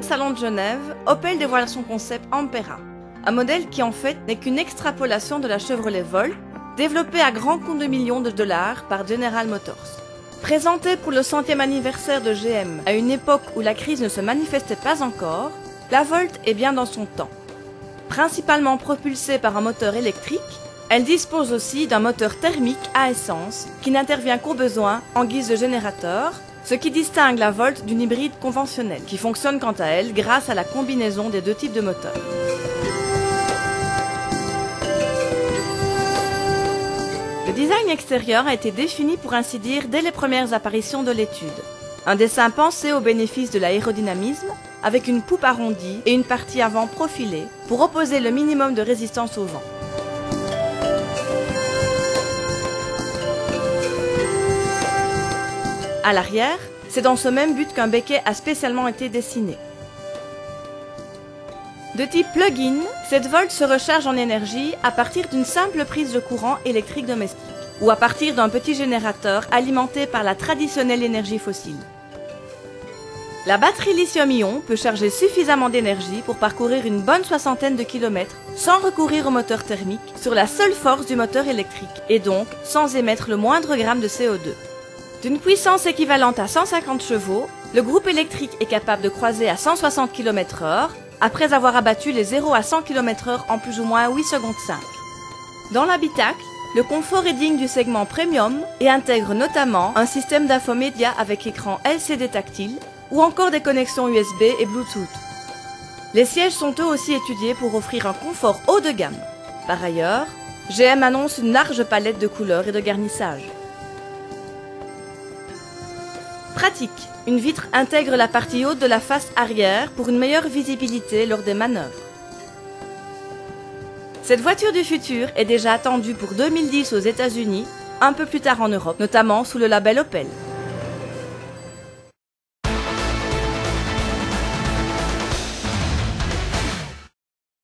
au salon de Genève, Opel dévoile son concept Ampera, un modèle qui en fait n'est qu'une extrapolation de la Chevrolet Volt, développée à grands coups de millions de dollars par General Motors. Présentée pour le 100e anniversaire de GM à une époque où la crise ne se manifestait pas encore, la Volt est bien dans son temps. Principalement propulsée par un moteur électrique, elle dispose aussi d'un moteur thermique à essence qui n'intervient qu'au besoin en guise de générateur, ce qui distingue la Volt d'une hybride conventionnelle, qui fonctionne quant à elle grâce à la combinaison des deux types de moteurs. Le design extérieur a été défini pour ainsi dire dès les premières apparitions de l'étude. Un dessin pensé au bénéfice de l'aérodynamisme, avec une poupe arrondie et une partie avant profilée pour opposer le minimum de résistance au vent. À l'arrière, c'est dans ce même but qu'un becquet a spécialement été dessiné. De type plug-in, cette Volt se recharge en énergie à partir d'une simple prise de courant électrique domestique ou à partir d'un petit générateur alimenté par la traditionnelle énergie fossile. La batterie lithium-ion peut charger suffisamment d'énergie pour parcourir une bonne soixantaine de kilomètres sans recourir au moteur thermique sur la seule force du moteur électrique et donc sans émettre le moindre gramme de CO2. D'une puissance équivalente à 150 chevaux, le groupe électrique est capable de croiser à 160 km/h après avoir abattu les 0 à 100 km/h en plus ou moins 8 secondes 5. Dans l'habitacle, le confort est digne du segment premium et intègre notamment un système d'infomédia avec écran LCD tactile ou encore des connexions USB et Bluetooth. Les sièges sont eux aussi étudiés pour offrir un confort haut de gamme. Par ailleurs, GM annonce une large palette de couleurs et de garnissages. Pratique. Une vitre intègre la partie haute de la face arrière pour une meilleure visibilité lors des manœuvres. Cette voiture du futur est déjà attendue pour 2010 aux États-Unis, un peu plus tard en Europe, notamment sous le label Opel.